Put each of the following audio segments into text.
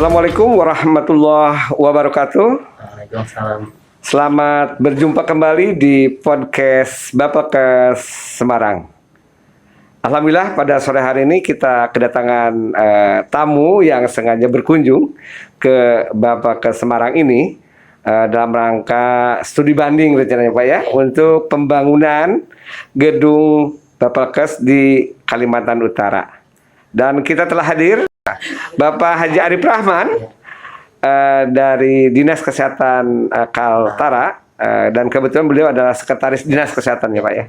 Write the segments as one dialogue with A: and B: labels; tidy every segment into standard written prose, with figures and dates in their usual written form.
A: Assalamualaikum warahmatullahi wabarakatuh.
B: Waalaikumsalam.
A: Selamat berjumpa kembali di podcast Bapakes Semarang. Alhamdulillah pada sore hari ini kita kedatangan tamu yang sengaja berkunjung ke Bapakes Semarang ini dalam rangka studi banding rencananya Pak ya, untuk pembangunan gedung Bapakes di Kalimantan Utara. Dan kita telah hadir Bapak Haji Arif Rahman dari Dinas Kesehatan Kaltara, dan kebetulan beliau adalah Sekretaris Dinas Kesehatan ya Pak ya.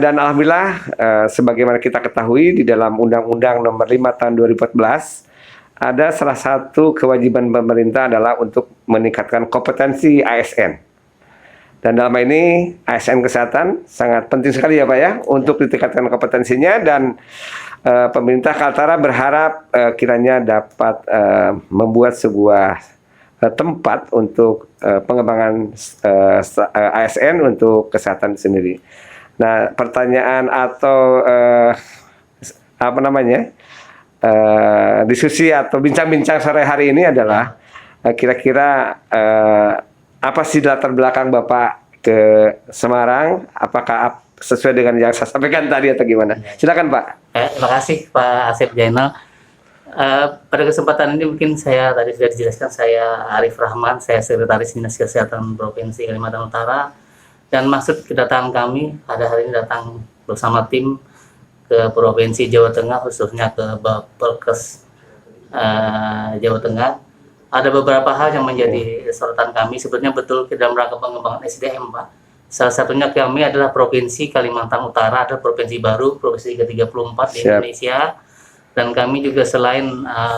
A: Dan alhamdulillah sebagaimana kita ketahui di dalam Undang-Undang Nomor 5 Tahun 2014 ada salah satu kewajiban pemerintah adalah untuk meningkatkan kompetensi ASN. Dan dalam hal ini ASN kesehatan sangat penting sekali ya Pak ya untuk ditingkatkan kompetensinya, dan pemerintah Kaltara berharap kiranya dapat membuat sebuah tempat untuk pengembangan ASN untuk kesehatan sendiri. Nah, pertanyaan atau diskusi atau bincang-bincang sore hari ini adalah kira-kira apa sih latar belakang Bapak ke Semarang? Apakah sesuai dengan yang saya sampaikan tadi atau gimana? Silakan Pak.
B: Terima kasih Pak Asep Jainal. Pada kesempatan ini mungkin saya tadi sudah dijelaskan, saya Arif Rahman, saya Sekretaris Dinas Kesehatan Provinsi Kalimantan Utara. Dan maksud kedatangan kami pada hari ini datang bersama tim ke Provinsi Jawa Tengah, khususnya ke Bapelkes Jawa Tengah. Ada beberapa hal yang menjadi sorotan kami. Sebenarnya betul dalam rangka pengembangan SDM Pak. Salah satunya kami adalah Provinsi Kalimantan Utara, adalah provinsi baru, provinsi ke-34 di Indonesia. Dan kami juga selain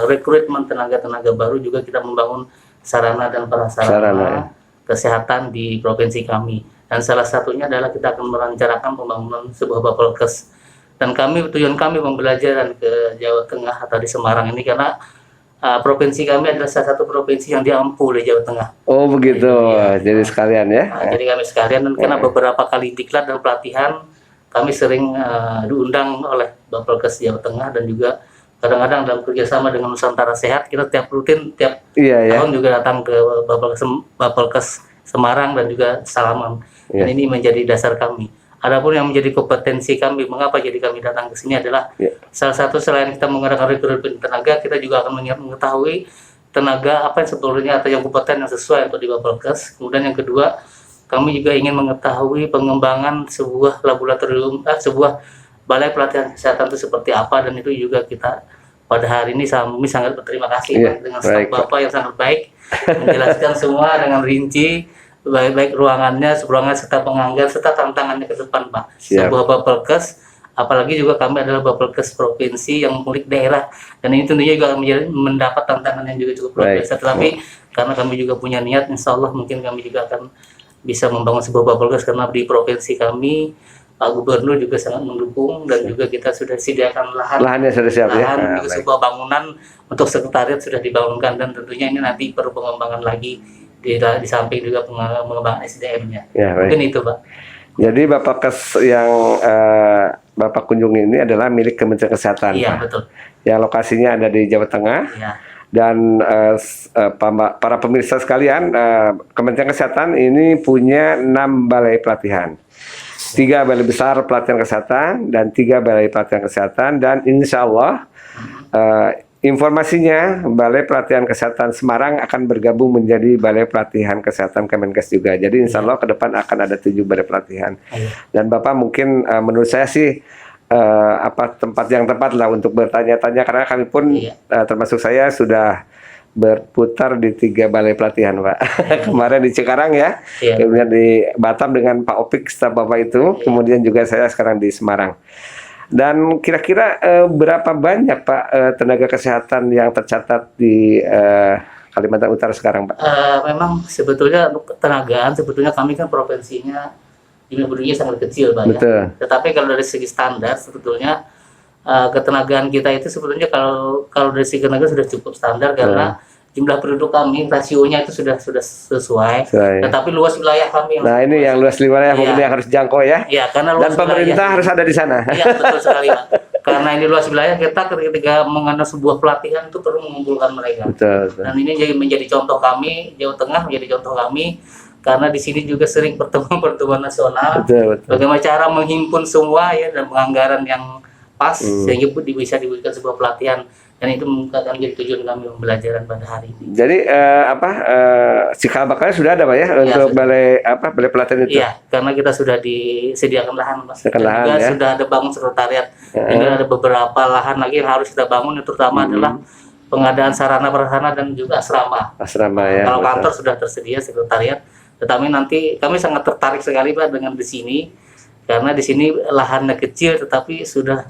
B: rekrutmen tenaga-tenaga baru, juga kita membangun sarana dan prasarana kesehatan di provinsi kami. Dan salah satunya adalah kita akan merencanakan pembangunan sebuah Bapelkes. Dan tujuan kami pembelajaran ke Jawa Tengah atau di Semarang ini karena provinsi kami adalah salah satu provinsi yang diampu oleh Jawa Tengah.
A: Oh begitu, jadi sekalian ya.
B: Jadi kami sekalian, dan karena beberapa kali diklat dan pelatihan kami sering diundang oleh Bapelkes Jawa Tengah, dan juga kadang-kadang dalam kerjasama dengan Nusantara Sehat kita tiap tahun juga datang ke Bapelkes Semarang dan juga Salaman. Dan ini menjadi dasar kami. Adapun yang menjadi kompetensi kami, mengapa jadi kami datang ke sini adalah salah satu, selain kita mengadakan rekrutmen tenaga, kita juga akan mengetahui tenaga apa yang sebetulnya atau yang kompeten yang sesuai untuk di Bapelkes. Kemudian yang kedua, kami juga ingin mengetahui pengembangan sebuah laboratorium, sebuah balai pelatihan kesehatan itu seperti apa, dan itu juga kita pada hari ini kami sangat berterima kasih dengan staf Bapak yang sangat baik menjelaskan semua dengan rinci, baik ruangannya, serta penganggaran serta tantangannya ke depan Pak. Sebuah Bapelkes, apalagi juga kami adalah Bapelkes provinsi yang milik daerah, dan ini tentunya juga mendapat tantangan yang juga cukup luar biasa. Tetapi karena kami juga punya niat, insya Allah mungkin kami juga akan bisa membangun sebuah Bapelkes, karena di provinsi kami Pak Gubernur juga sangat mendukung, dan juga kita sudah sediakan lahannya sudah siap ya. Juga sebuah bangunan untuk sekretariat sudah dibangunkan, dan tentunya ini nanti perlu pengembangan lagi di samping juga pengembangan SDM-nya. Mungkin itu Pak.
A: Jadi Bapelkes yang Bapak kunjungi ini adalah milik Kementerian Kesehatan.
B: Iya,
A: Pak.
B: Betul.
A: Yang lokasinya ada di Jawa Tengah. Dan para pemirsa sekalian, Kementerian Kesehatan ini punya 6 balai pelatihan. 3 balai besar pelatihan kesehatan dan 3 balai pelatihan kesehatan, dan insya Allah informasinya Balai Pelatihan Kesehatan Semarang akan bergabung menjadi Balai Pelatihan Kesehatan Kemenkes juga. Jadi insya Allah ke depan akan ada 7 balai pelatihan. Dan Bapak mungkin menurut saya sih tempat yang tepat lah untuk bertanya-tanya, karena kami pun termasuk saya sudah berputar di 3 balai pelatihan Pak. Kemarin di Cikarang ya, kemudian di Batam dengan Pak Opik staf Bapak itu, kemudian juga saya sekarang di Semarang. Dan kira-kira berapa banyak Pak tenaga kesehatan yang tercatat di Kalimantan Utara sekarang Pak?
B: Memang sebetulnya untuk ketenagaan, sebetulnya kami kan provinsinya jumlah penduduknya sangat kecil Pak. Tetapi kalau dari segi standar sebetulnya ketenagaan kita itu sebetulnya kalau dari segi tenaga sudah cukup standar, karena jumlah penduduk kami rasionya itu sudah sesuai.
A: Sesuai.
B: Tetapi luas wilayah kami yang
A: Nah, ini yang luas wilayah mungkin
B: Iya.
A: yang harus jangkau ya.
B: Iya, karena luas
A: Dan pemerintah
B: wilayah.
A: harus ada di sana.
B: Iya, betul sekali, Pak. Karena ini luas wilayah, kita ketika mengadakan sebuah pelatihan itu perlu mengumpulkan mereka.
A: Betul, betul.
B: Dan ini jadi menjadi contoh kami, Jawa Tengah menjadi contoh kami, karena di sini juga sering pertemuan-pertemuan nasional.
A: Betul, betul.
B: Bagaimana cara menghimpun semua ya dan penganggaran yang pas sehingga bisa diberikan sebuah pelatihan, dan itu akan menjadi tujuan kami pembelajaran pada hari ini.
A: Jadi cikal bakalnya sudah ada Pak ya untuk
B: sudah.
A: balai pelatihan itu.
B: Iya, karena kita sudah disediakan lahan, Pak.
A: Disediakan
B: Dan
A: lahan,
B: juga
A: ya.
B: sudah ada bangun sekretariat. Dan ada beberapa lahan lagi yang harus kita bangun, yang terutama adalah pengadaan sarana prasarana dan juga asrama.
A: Asrama ya.
B: Kalau
A: betul.
B: kantor sudah tersedia sekretariat, tetapi nanti kami sangat tertarik sekali Pak dengan di sini, karena di sini lahannya kecil tetapi sudah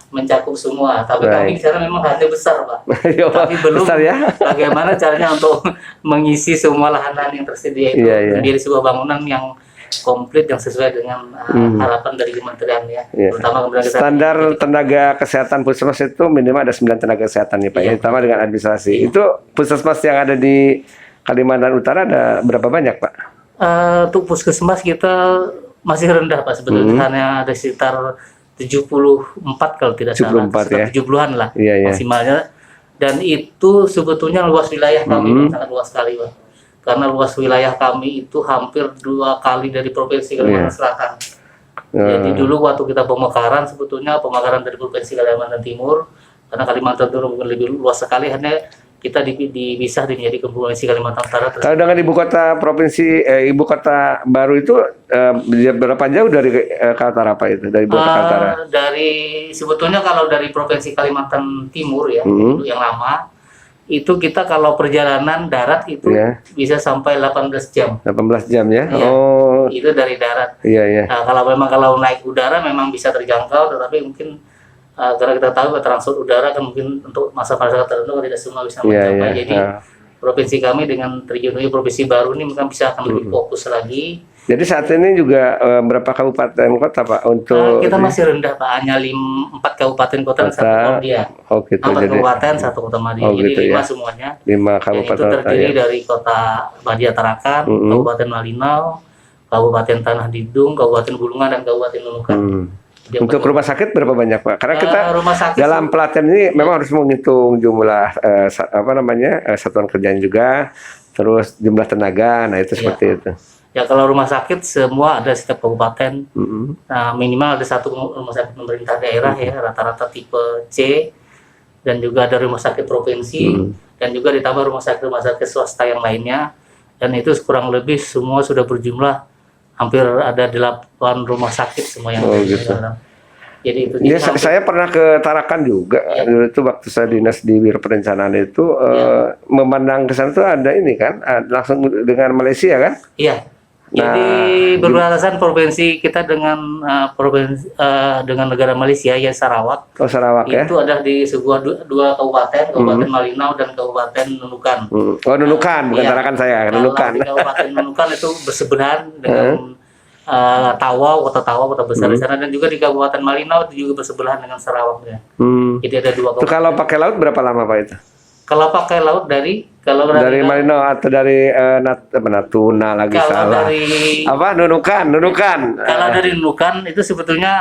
B: mencakup semua. Tapi kami
A: Baik.
B: bicara memang lahannya besar Pak.
A: Iya, Pak.
B: Tapi belum
A: Besar ya.
B: bagaimana caranya untuk mengisi semua lahan yang tersedia itu
A: Iya, iya.
B: menjadi sebuah bangunan yang komplit, yang sesuai dengan harapan dari kementerian ya.
A: Iya.
B: Terutama Kementerian Kesehatan.
A: Standar tenaga kesehatan puskesmas itu minimal ada 9 tenaga kesehatan nih Pak.
B: Iya.
A: Terutama dengan administrasi. Itu puskesmas yang ada di Kalimantan Utara ada berapa banyak Pak?
B: Untuk puskesmas kita masih rendah Pak sebetulnya, hanya ada sekitar 74 kalau tidak salah,
A: 74
B: sekitar
A: ya.
B: 70-an lah
A: Iya, iya.
B: maksimalnya. Dan itu sebetulnya luas wilayah kami Pak, sangat luas sekali Pak. Karena luas wilayah kami itu hampir 2 kali dari provinsi Kalimantan Selatan. Jadi dulu waktu kita pemekaran, sebetulnya pemekaran dari provinsi Kalimantan Timur, karena Kalimantan Timur mungkin lebih luas sekali, hanya kita dipisah menjadi provinsi Kalimantan Utara.
A: Kalau dengan ibu kota provinsi ibu kota baru itu berapa jauh dari Kaltara Pak itu, dari ibu kota Kaltara?
B: Dari sebetulnya kalau dari provinsi Kalimantan Timur ya, dulu yang lama, itu kita kalau perjalanan darat itu
A: Iya.
B: bisa sampai 18 jam.
A: 18 jam ya.
B: Iya.
A: Oh,
B: Itu dari darat.
A: iya iya.
B: Nah, kalau naik udara memang bisa terjangkau, tetapi mungkin karena kita tahu transport udara kan mungkin untuk masa-masa tertentu kan tidak semua bisa
A: Iya,
B: mencapai.
A: iya.
B: Jadi provinsi kami dengan terjunnya provinsi baru ini mungkin bisa akan lebih fokus lagi.
A: Jadi saat ini juga berapa kabupaten kota Pak untuk
B: Kita masih rendah Pak, hanya 4 kabupaten kota dan 1
A: Kota.
B: Madia.
A: Oh gitu.
B: 4
A: Jadi
B: kabupaten, 1 kota Madia.
A: Oh,
B: Jadi
A: gitu
B: 5
A: ya.
B: semuanya.
A: 5
B: Dan itu
A: kabupaten kota
B: terdiri
A: ya.
B: dari kota Madia Tarakan, Kabupaten Malinau, Kabupaten Tanah Didung, Kabupaten Bulungan, dan Kabupaten Nunukan. Jadi
A: Untuk rumah sakit berapa banyak Pak? Karena kita
B: rumah sakit
A: dalam pelatihan ini memang harus menghitung jumlah satuan kerjaan juga, terus jumlah tenaga. Nah itu seperti itu.
B: ya kalau rumah sakit semua ada setiap kabupaten.
A: Mm-mm.
B: Nah, minimal ada 1 rumah sakit pemerintah daerah ya, rata-rata tipe C, dan juga ada rumah sakit provinsi, dan juga ditambah rumah sakit swasta yang lainnya, dan itu kurang lebih semua sudah berjumlah hampir ada 8 rumah sakit semua yang ada di
A: gitu.
B: dalam. Jadi itu
A: Ya,
B: hampir-
A: saya pernah ke Tarakan juga. Dulu itu waktu saya dinas di Biro Perencanaan itu memandang ke sana tuh ada ini kan, langsung dengan Malaysia kan?
B: Iya.
A: Nah,
B: Jadi berbatasan provinsi kita dengan dengan negara Malaysia ya, Sarawak.
A: Oh Sarawak ya?
B: Itu ada di sebuah dua kabupaten, Kabupaten Malinau dan Kabupaten Nunukan.
A: Oh Nunukan, bukan
B: Iya.
A: Tarakan saya,
B: Kalau
A: Nunukan.
B: di Kabupaten Nunukan itu bersebelahan dengan Tawau, kota besar di sana, dan juga di Kabupaten Malinau itu juga bersebelahan dengan Sarawak ya. Jadi ada 2
A: Itu
B: kabupaten.
A: kalau pakai laut berapa lama Pak itu?
B: Kalau pakai laut dari
A: Dari Malinau atau dari Natuna lagi
B: kalau
A: salah?
B: dari
A: Apa Nunukan?
B: Kalau dari Nunukan itu sebetulnya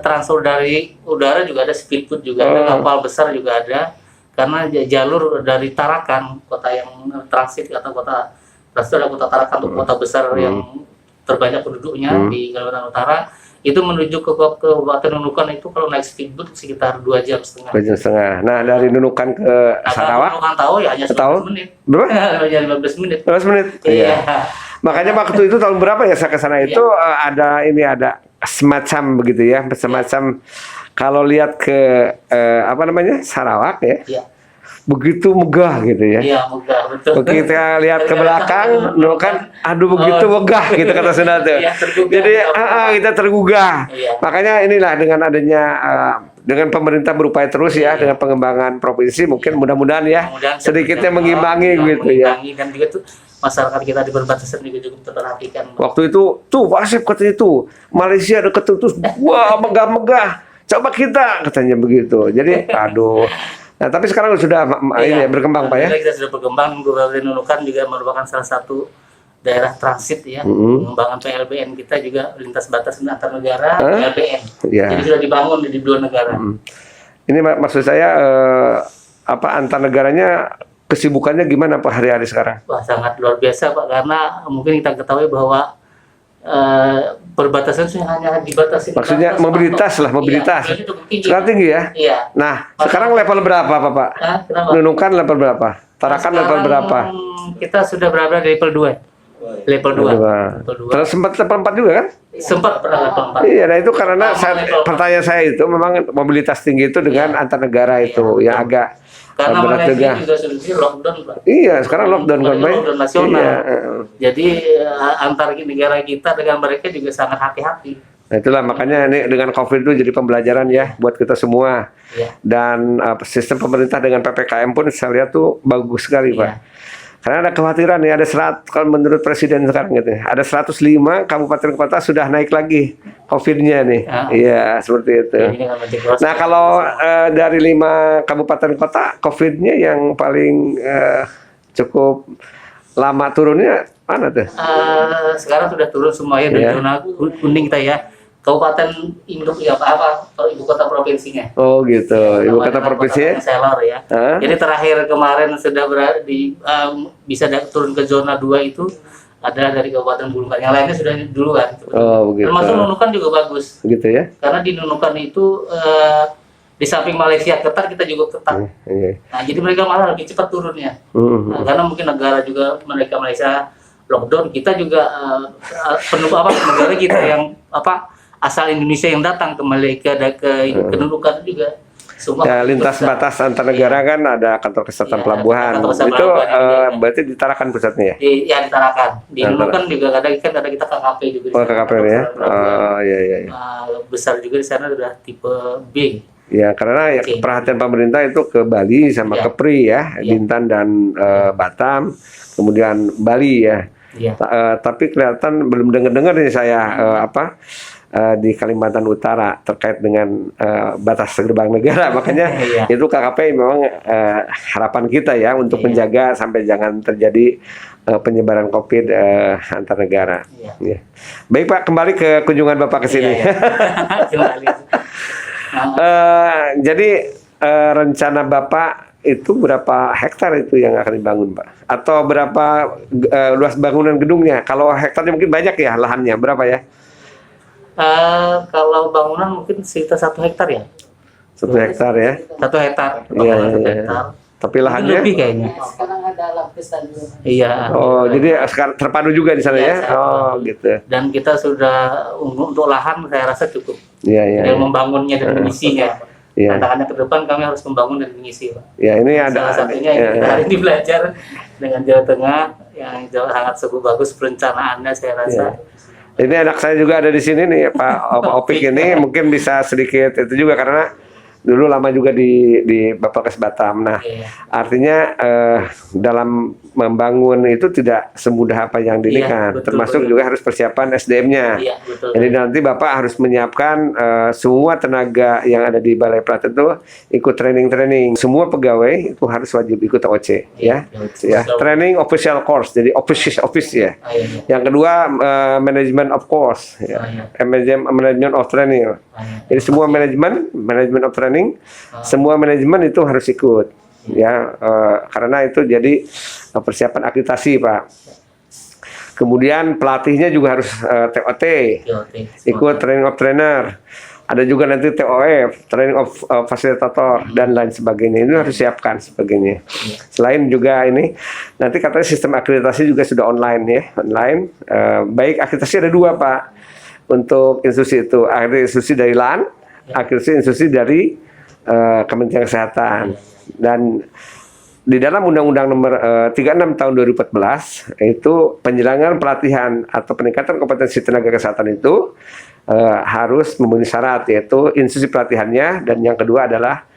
B: transfer dari udara juga ada, speedboat juga ada, kapal besar juga ada, karena jalur dari Tarakan, kota yang transit atau kota transfer kota Tarakan untuk kota besar yang terbanyak penduduknya di Kalimantan Utara, itu menuju ke Kabupaten Nunukan itu kalau naik speedboat sekitar 2,5 jam.
A: 2 jam setengah. Nah dari Nunukan ke Sarawak
B: Nunukan tahu ya hanya 15 menit.
A: berapa?
B: Hanya 15 menit.
A: 15 menit.
B: Iya.
A: Makanya waktu itu tahun berapa ya saya ke sana itu ada semacam begitu ya, semacam kalau lihat ke Sarawak ya,
B: Iya.
A: begitu megah gitu ya.
B: Iya, megah betul.
A: Begitu kita lihat ke belakang, Nunukan, aduh begitu megah gitu kata Sunda tuh.
B: Iya, tergugah.
A: Jadi kita tergugah.
B: Iya.
A: Makanya inilah dengan adanya dengan pemerintah berupaya terus ya dengan pengembangan provinsi, mungkin mudah-mudahan ya
B: Mudah-mudahan
A: sedikitnya
B: sedikit
A: mengimbangi gitu ya.
B: mengimbangi, dan juga tuh masyarakat kita di perbatasan juga cukup terperhatikan.
A: Waktu itu tuh Wasep katanya tuh Malaysia deket tuh, terus wah megah-megah, coba kita katanya begitu. Jadi aduh Nah, tapi sekarang sudah ini ya, berkembang Pak ya.
B: Alhamdulillah kita sudah berkembang. Kabupaten Nunukan juga merupakan salah satu daerah transit ya. Pengembangan PLBN kita juga lintas batas antar negara PLBN.
A: Ya.
B: Jadi sudah dibangun di dua negara.
A: Ini maksud saya apa antar negaranya kesibukannya gimana Pak hari-hari sekarang?
B: Wah, sangat luar biasa Pak, karena mungkin kita ketahui bahwa perbatasan hanya dibatasi.
A: Maksudnya mobilitas lah, mobilitas.
B: Iya, itu tinggi,
A: sekarang tinggi ya?
B: Iya.
A: Nah, sekarang level berapa Pak?
B: Kenapa?
A: Nunukan level berapa? Tarakan level
B: Sekarang
A: berapa?
B: Kita sudah berada di level 2. Level 2. Level 2.
A: Terus sempat level 4 juga kan?
B: Sempat pernah level 4.
A: Iya, nah itu karena pertanyaan saya itu memang mobilitas tinggi itu dengan antar negara itu yang agak
B: karena
A: berat
B: Malaysia
A: juga.
B: juga sudah di lockdown Pak.
A: Iya, sekarang lockdown kan Pak.
B: Lockdown nasional.
A: Iya.
B: Jadi antar negara kita dengan mereka juga sangat hati-hati.
A: Nah itulah makanya ini dengan COVID itu jadi pembelajaran ya buat kita semua.
B: Iya.
A: Dan sistem pemerintah dengan PPKM pun saya lihat tuh bagus sekali Pak.
B: Iya.
A: Karena ada kekhawatiran ya, ada kalau menurut Presiden sekarang gitu ya, ada 105 kabupaten kota sudah naik lagi COVID-nya nih. Iya, seperti itu.
B: Jadi dengan mencegah
A: Nah kalau dari 5 kabupaten kota COVID-nya yang paling cukup lama turunnya mana tuh?
B: sekarang sudah turun semuanya dari zona kuning kita ya. Kabupaten induk ya apa kalau ibu kota provinsinya.
A: Oh gitu, ibu kota provinsi.
B: Selor ya. Jadi terakhir kemarin sudah berada di bisa turun ke zona 2 itu adalah dari Kabupaten Bulungan. Yang lainnya sudah duluan.
A: Oh begitu.
B: Termasuk Nunukan juga bagus.
A: Gitu ya.
B: Karena di Nunukan itu di samping Malaysia ketat, kita juga ketat. Nah, jadi mereka malah lebih cepat turunnya. Nah, karena mungkin negara juga mereka Malaysia lockdown, kita juga penuh negara kita yang asal Indonesia yang datang ke Malaysia dan ke Nunukan juga. Semua
A: ya, lintas batas antar negara kan ada kantor kesehatan pelabuhan. Itu berarti di Tarakan pusatnya ya?
B: Iya, di Tarakan. Di Nunukan juga ada kita KKP juga.
A: Oh, KKP ya. Oh, iya.
B: Besar juga di sana udah tipe B.
A: Ya, karena perhatian pemerintah itu ke Bali sama Kepri ya, Bintan dan Batam, kemudian Bali ya. Tapi kelihatan belum dengar nih saya di Kalimantan Utara terkait dengan batas gerbang negara. Makanya itu KKP memang harapan kita ya untuk menjaga sampai jangan terjadi penyebaran COVID antar negara. Baik Pak, kembali ke kunjungan Bapak ke sini. Jadi rencana Bapak itu berapa hektar itu yang akan dibangun Pak? Atau berapa luas bangunan gedungnya? Kalau hektarnya mungkin banyak ya lahannya, berapa ya?
B: Kalau bangunan mungkin sekitar 1 hektar ya.
A: 1 hektar ya?
B: 1 hektar.
A: Iya. Tapi lahannya?
B: Lebih kayaknya.
C: Sekarang ada lapisan juga.
B: Iya.
A: Oh, jadi sekarang terpadu juga di sana ya? Oh, gitu.
B: Dan kita sudah untuk lahan saya rasa cukup.
A: Iya.
B: Yang membangunnya dan mengisinya. Tantangannya ke depan kami harus membangun dan mengisi, Pak.
A: Ya, ini
B: salah satunya yang kita hari ini belajar dengan Jawa Tengah yang sangat bagus perencanaannya saya rasa.
A: Ini anak saya juga ada di sini nih Pak Opik ini mungkin bisa sedikit itu juga karena dulu lama juga di Bapelkes Batam. Nah, artinya dalam membangun itu tidak semudah apa yang dilihat, termasuk juga harus persiapan SDM-nya. Jadi nanti Bapak harus menyiapkan semua tenaga yang ada di Balai Pelatihan itu ikut training. Semua pegawai itu harus wajib ikut OC ya. Training official course, jadi office ya. Yang kedua manajemen of course ya. Manajemen of training. Jadi semua manajemen of training, semua manajemen itu harus ikut ya, karena itu jadi persiapan akreditasi Pak. Kemudian pelatihnya juga harus TOT, ikut training of trainer. Ada juga nanti TOF, training of fasilitator dan lain sebagainya. Ini harus siapkan sebagainya. Selain juga ini nanti katanya sistem akreditasi juga sudah online ya, online. Baik akreditasi ada 2 Pak untuk institusi itu, akreditasi dari LAN, akreditasi dari Kementerian Kesehatan. Dan di dalam Undang-Undang Nomor 36 Tahun 2014 itu penyelenggaraan pelatihan atau peningkatan kompetensi tenaga kesehatan itu harus memenuhi syarat, yaitu institusi pelatihannya dan yang kedua adalah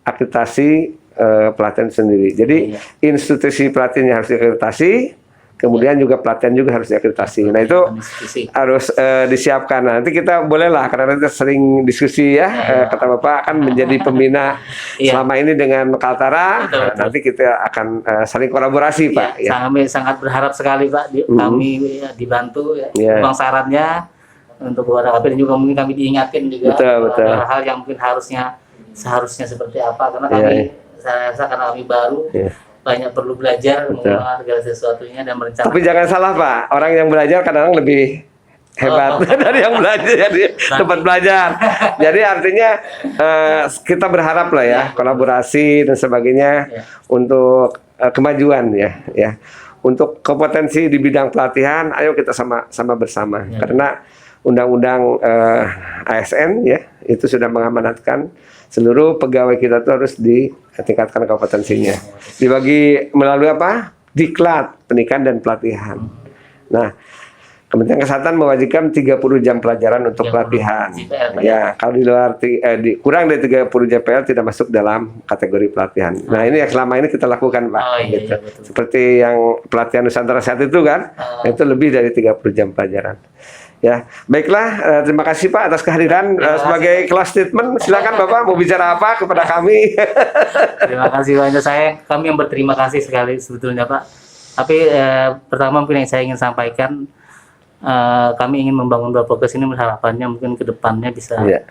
A: akreditasi pelatihan sendiri. Jadi institusi pelatihannya harus diakreditasi, Kemudian juga pelatihan juga harus diakreditasi. Nah itu
B: Diskusi.
A: harus disiapkan. Nah, nanti kita bolehlah karena kita sering diskusi ya, kata Bapak kan menjadi pembina
B: Iya.
A: selama ini dengan Kaltara.
B: Betul,
A: Nah,
B: betul.
A: nanti kita akan saling kolaborasi Pak.
B: Ya,
A: Ya.
B: kami sangat berharap sekali Pak, kami ya, dibantu ya,
A: Iya.
B: uang sarannya untuk keluarga kami dan juga mungkin kami diingatin juga
A: Betul, betul.
B: ada hal yang mungkin seharusnya seperti apa karena
A: Iya,
B: kami
A: iya.
B: saya rasa karena kami baru
A: Iya.
B: banyak perlu belajar
A: Betul.
B: mengenal segala sesuatunya dan merencanakan.
A: Tapi jangan salah Pak, orang yang belajar kadang-kadang lebih hebat dari yang belajar dari tempat belajar. Jadi artinya kita berharap lah ya kolaborasi dan sebagainya
B: Ya.
A: untuk kemajuan ya. Untuk kompetensi di bidang pelatihan, ayo kita sama bersama.
B: Ya.
A: Karena undang-undang ASN ya itu sudah mengamanatkan seluruh pegawai kita itu harus ditingkatkan kompetensinya. Dibagi melalui apa? Diklat, pendidikan dan pelatihan. Nah, Kementerian Kesehatan mewajibkan 30 jam pelajaran untuk
B: 30
A: pelatihan.
B: JPL, Pak,
A: Ya, kalau di luar kurang dari 30 JPL tidak masuk dalam kategori pelatihan. Nah, ini yang selama ini kita lakukan, Pak.
B: Oh, iya,
A: Gitu.
B: iya, betul.
A: Seperti yang pelatihan Nusantara Sehat itu kan, itu lebih dari 30 jam pelajaran. Ya, baiklah, terima kasih Pak atas kehadiran. Sebagai kelas statement, silakan Bapak mau bicara apa kepada kami.
B: Terima kasih banyak kami yang berterima kasih sekali sebetulnya Pak. Tapi pertama mungkin yang saya ingin sampaikan kami ingin membangun Bapelkes ini harapannya mungkin ke depannya bisa
A: Ya.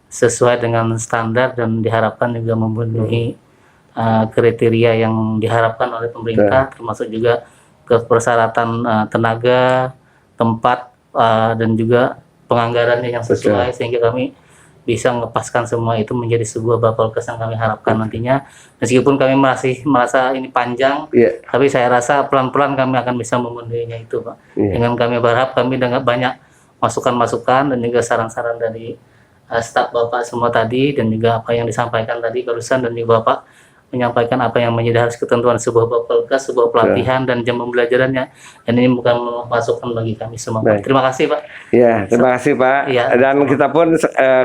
B: sesuai dengan standar dan diharapkan juga memenuhi kriteria yang diharapkan oleh pemerintah termasuk juga ke persyaratan tenaga, tempat dan juga penganggarannya yang sesuai sehingga kami bisa mengepaskan semua itu menjadi sebuah Bapelkes yang kami harapkan nantinya. Meskipun kami masih merasa ini panjang,
A: Iya.
B: tapi saya rasa pelan-pelan kami akan bisa memenuhinya itu, Pak.
A: Iya.
B: Dengan kami berharap kami dengan banyak masukan-masukan dan juga saran-saran dari staf Bapak semua tadi dan juga apa yang disampaikan tadi barusan dan juga Bapak menyampaikan apa yang menjadi harus ketentuan sebuah Bapelkes, sebuah pelatihan dan jam pembelajarannya. Dan ini bukan masukan bagi kami semua, Pak.
A: Baik.
B: Terima kasih, Pak.
A: Ya, terima kasih Pak.
B: Iya.
A: Dan kita pun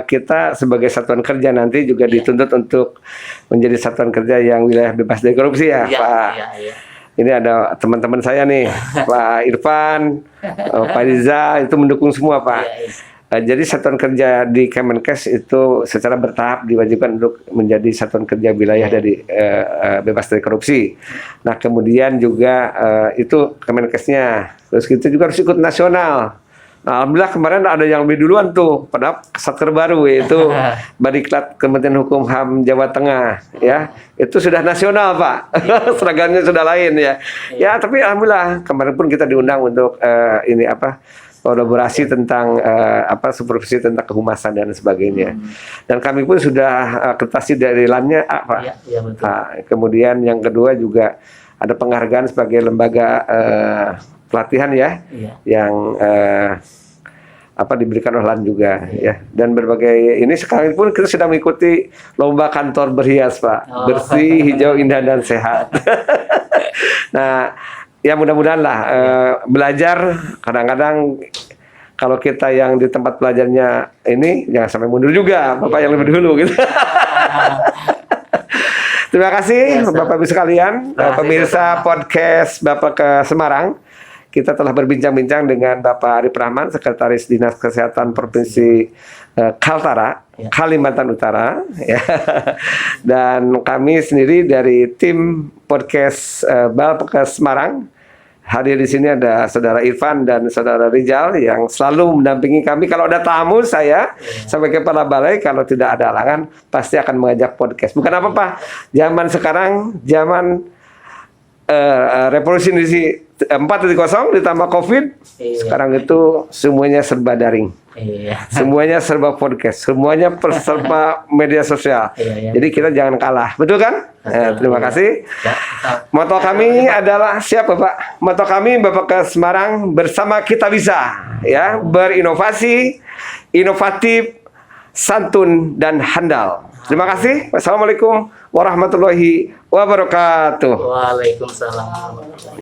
A: kita sebagai satuan kerja nanti juga dituntut untuk menjadi satuan kerja yang wilayah bebas dari korupsi ya,
B: Iya,
A: Pak.
B: iya, iya.
A: Ini ada teman-teman saya nih, Pak Irfan, Pak Riza itu mendukung semua Pak.
B: Iya, iya.
A: Jadi satuan kerja di Kemenkes itu secara bertahap diwajibkan untuk menjadi satuan kerja wilayah dari bebas dari korupsi. Nah kemudian juga itu Kemenkesnya, terus kita juga harus ikut nasional. Nah, alhamdulillah kemarin ada yang lebih duluan tuh, pada satker baru yaitu Badiklat Kementerian Hukum HAM Jawa Tengah, ya itu sudah nasional Pak, seragamnya sudah lain ya. Ya tapi alhamdulillah kemarin pun kita diundang untuk ini apa? Kolaborasi tentang supervisi tentang kehumasan dan sebagainya. Dan kami pun sudah akreditasi dari LAN-nya A, Pak.
B: Iya, iya, betul.
A: Kemudian yang kedua juga ada penghargaan sebagai lembaga pelatihan ya,
B: Iya.
A: yang diberikan oleh LAN juga ya. Dan berbagai ini sekarang pun kita sedang mengikuti lomba kantor berhias, Pak.
B: Oh.
A: Bersih, hijau, indah dan sehat. Nah, ya mudah-mudahan lah belajar kadang-kadang kalau kita yang di tempat belajarnya ini jangan sampai mundur juga Bapak yang lebih dulu gitu. Terima kasih Bapak Ibu sekalian, pemirsa podcast Bapak ke Semarang. Kita telah berbincang-bincang dengan Bapak Arif Rahman, Sekretaris Dinas Kesehatan Provinsi Kaltara, Kalimantan Utara, ya. Dan kami sendiri dari tim podcast Bapak ke Semarang. Hadir di sini ada Saudara Irfan dan Saudara Rizal yang selalu mendampingi kami. Kalau ada tamu saya sampai kepala balai, kalau tidak ada halangan pasti akan mengajak podcast. Bukan apa-apa. Zaman sekarang, zaman revolusi industri 4.0 ditambah COVID, sekarang itu semuanya serba daring.
B: Iya.
A: Semuanya serba podcast, semuanya serba media sosial.
B: Iya.
A: Jadi kita jangan kalah, betul kan? Terima kasih.
B: Ya,
A: Moto kami adalah siapa Pak? Moto kami Bapak ke Semarang bersama kita bisa, ya berinovasi, inovatif, santun dan handal. Terima kasih. Wassalamualaikum warahmatullahi wabarakatuh.
B: Waalaikumsalam.